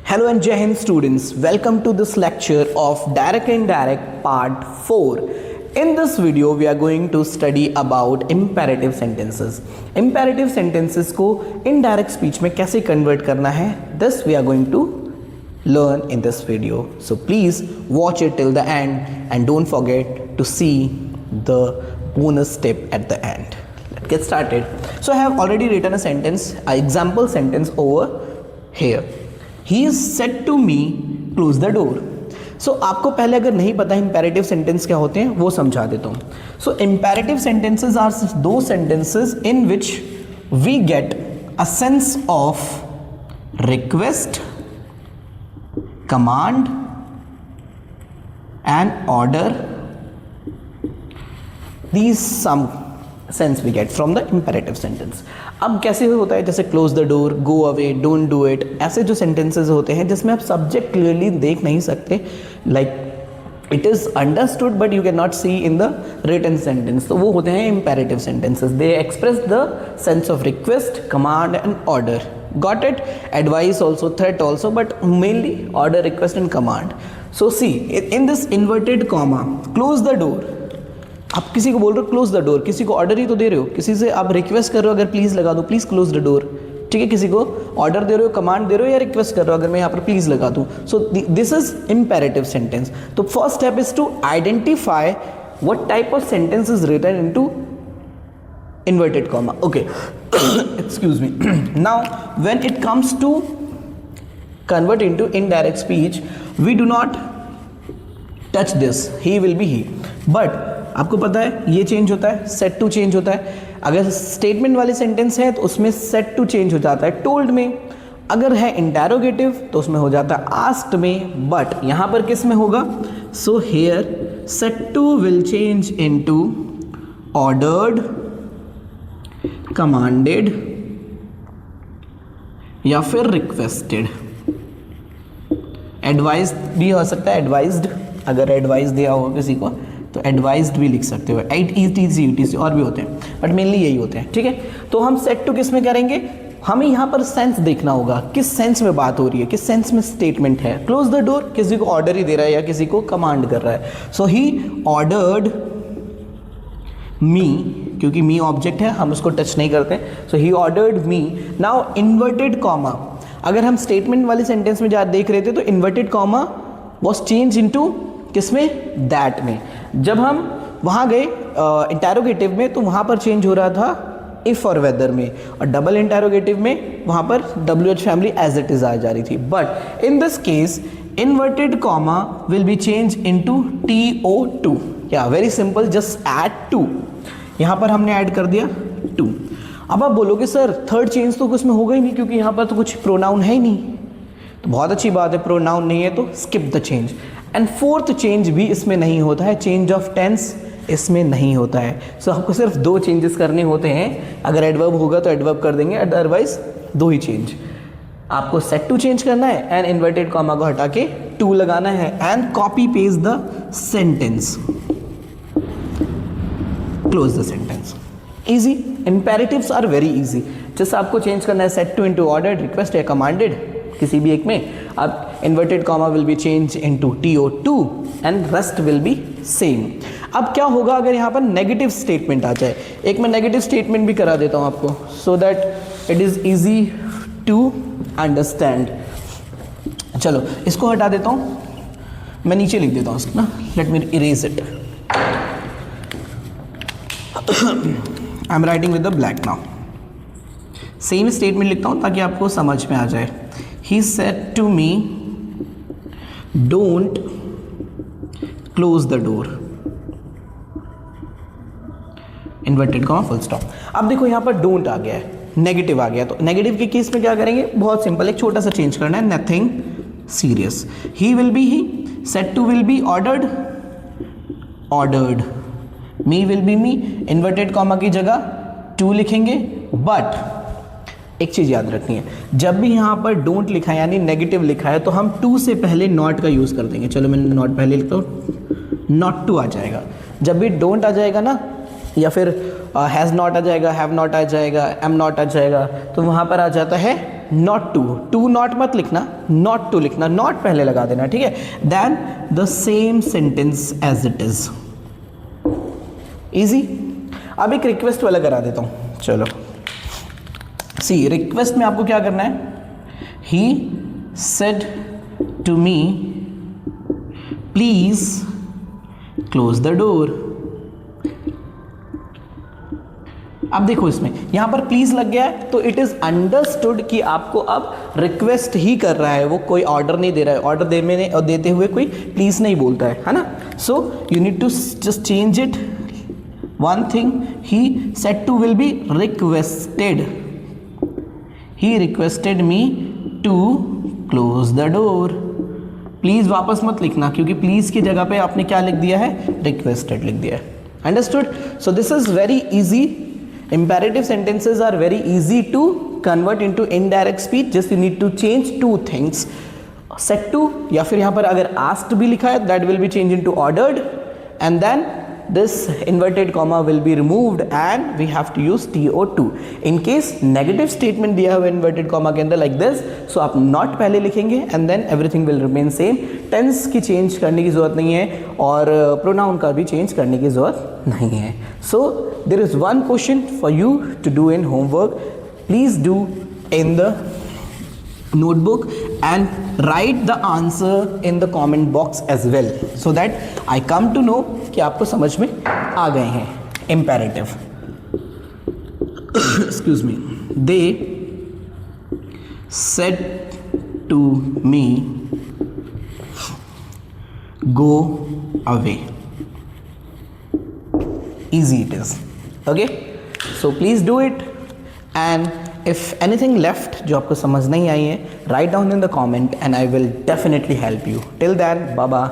Hello and Jai Hind students, welcome to this lecture of Direct and Indirect part 4. In this video we are going to study about imperative sentences. Imperative sentences को indirect speech में कैसे convert करना है, this we are going to learn in this video. So please watch it till the end and don't forget to see the bonus tip at the end. Let's get started. So I have already written a sentence, an example sentence over here. He is said to me close the door. So आपको पहले अगर नहीं पता imperative sentence क्या होते हैं वो समझा देता हूँ. So imperative sentences are those sentences in which we get a sense of request, command and order. These some sense we get from the imperative sentence. अब कैसे होता है, जैसे close the door, go away, don't do it, ऐसे जो sentences होते हैं जिसमें आप subject clearly देख नहीं सकते, like it is understood but you cannot see in the written sentence, तो वो होते हैं imperative sentences. They express the sense of request, command and order. Got it? Advice also, threat also, but mainly order, request and command. So see, in this inverted comma, close the door, आप किसी को बोल रहे हो close the door, किसी को order ही तो दे रहे हो, किसी से आप रिक्वेस्ट कर रहे हो अगर प्लीज़ लगा दो, प्लीज़ क्लोज द डोर, ठीक है, किसी को ऑर्डर दे रहे हो, कमांड दे रहे हो या रिक्वेस्ट कर रहे हो अगर मैं यहाँ पर प्लीज़ लगा दूँ. So this is imperative sentence. तो first step is to identify what type of sentence is written into inverted comma. Okay, excuse me. Now when it comes to convert into indirect speech, we do not touch this, he will be he, but आपको पता है ये change होता है, set to change होता है. अगर statement वाले सेंटेंस है तो उसमें सेट टू चेंज हो जाता है टोल्ड में, अगर है इंटेरोगेटिव तो उसमें हो जाता है आस्क्ड में, बट यहाँ पर किस में होगा. So here set two will change into ordered, commanded या फिर रिक्वेस्टेड. एडवाइज्ड भी हो सकता है, एडवाइज्ड, अगर एडवाइस दिया हो किसी को तो एडवाइज्ड भी लिख सकते हो, ETC और भी होते हैं बट मेनली यही होते हैं, ठीक है. तो हम सेट टू किस में करेंगे, हमें यहाँ पर सेंस देखना होगा, किस सेंस में बात हो रही है, किस सेंस में स्टेटमेंट है. क्लोज द डोर किसी को ऑर्डर ही दे रहा है या किसी को कमांड कर रहा है. सो ही ऑर्डर्ड मी, क्योंकि मी ऑब्जेक्ट है हम उसको टच नहीं करते. So he ordered me. Now inverted comma, अगर हम स्टेटमेंट वाले सेंटेंस में ज़्यादा देख रहे थे तो inverted comma was change into किसमें, दैट में. जब हम वहाँ गए इंटेरोगेटिव में तो वहाँ पर चेंज हो रहा था इफ़ और वेदर में, और डबल इंटेरोगेटिव में वहाँ पर WH family as it is आ जा रही थी. But in this case inverted comma will be change into TO2. या very simple, just add to. यहाँ पर हमने ऐड कर दिया टू. अब आप बोलोगे सर थर्ड चेंज तो उसमें होगा ही नहीं क्योंकि यहाँ पर तो कुछ प्रोनाउन है ही नहीं. तो बहुत अच्छी बात है, प्रोनाउन नहीं है तो skip the change. And fourth change भी इसमें नहीं होता है, चेंज ऑफ टेंस इसमें नहीं होता है. सो आपको सिर्फ दो चेंजेस करने होते हैं. अगर एडवर्ब होगा तो एडवर्ब कर देंगे, अदरवाइज दो ही चेंज. आपको सेट टू चेंज करना है एंड इन्वर्टेड कॉमा को हटा के टू लगाना है and copy paste the sentence, close the sentence. Easy. Imperatives are very easy. जैसे आपको चेंज करना है set two into ordered, request या कमांडेड, किसी भी एक में. अब inverted comma will be change into TO2 and rest will be same. अब क्या होगा अगर यहाँ पर नेगेटिव स्टेटमेंट आ जाए. एक मैं नेगेटिव स्टेटमेंट भी करा देता हूँ आपको, so that it is easy to understand. चलो इसको हटा देता हूँ, मैं नीचे लिख देता हूँ इसको ना, let me erase it. I am writing with the black now. Same statement लिखता हूँ ताकि आपको समझ में आ जाए. He said to me, don't close the door. Inverted comma full stop. अब देखो यहाँ पर don't आ गया है, नेगेटिव आ गया. तो नेगेटिव के केस में क्या करेंगे, बहुत सिंपल, एक छोटा सा चेंज करना है, nothing serious. He will be he, said to will be ordered, ordered. Me will be me, inverted comma की जगह to लिखेंगे. बट एक चीज़ याद रखनी है, जब भी यहाँ पर डोंट लिखा है यानी नेगेटिव लिखा है तो हम टू से पहले नॉट का यूज़ कर देंगे. चलो मैं नॉट पहले लिखता हूँ, नॉट टू आ जाएगा. जब भी डोंट आ जाएगा ना, या फिर हैज़ नॉट आ जाएगा, हैव नॉट आ जाएगा, एम नॉट आ जाएगा, तो वहाँ पर आ जाता है नॉट टू, टू नॉट मत लिखना, नॉट टू लिखना, नॉट पहले लगा देना, ठीक है। Then the same sentence as it is, easy. अब एक रिक्वेस्ट वाला करा देता हूं, चलो। सी रिक्वेस्ट में आपको क्या करना है, he said to me please close the door. अब देखो इसमें यहां पर प्लीज लग गया है, तो इट इज अंडरस्टूड कि आपको अब रिक्वेस्ट ही कर रहा है, वो कोई ऑर्डर नहीं दे रहा है। ऑर्डर देते हुए कोई प्लीज नहीं बोलता है ना। So you need to just change it one thing, he said to will be requested, he requested me to close the door। Please वापस मत लिखना, क्योंकि प्लीज की जगह पे आपने क्या लिख दिया है, रिक्वेस्टेड लिख दिया है। Understood? So this is very easy, imperative sentences are very easy to convert into indirect speech, just you need to change two things, said to, या फिर यहाँ पर अगर asked भी लिखा है that will be changed into ordered, and then this inverted comma will be removed and we have to use to। in case negative statement दिया हुआ inverted comma के अंदर like this, so आप not पहले लिखेंगे and then everything will remain same। tense की change करने की ज़रूरत नहीं है और pronoun का भी change करने की ज़रूरत नहीं है। so there is one question for you to do in homework, please do in the notebook and write the answer in the comment box as well, so that I come to know कि आपको समझ में आ गए हैं। imperative excuse me, they said to me go away, easy it is, okay। so please do it, and if anything left जो आपको समझ नहीं आई है, write down in the comment and I will definitely help you। till then, bye bye।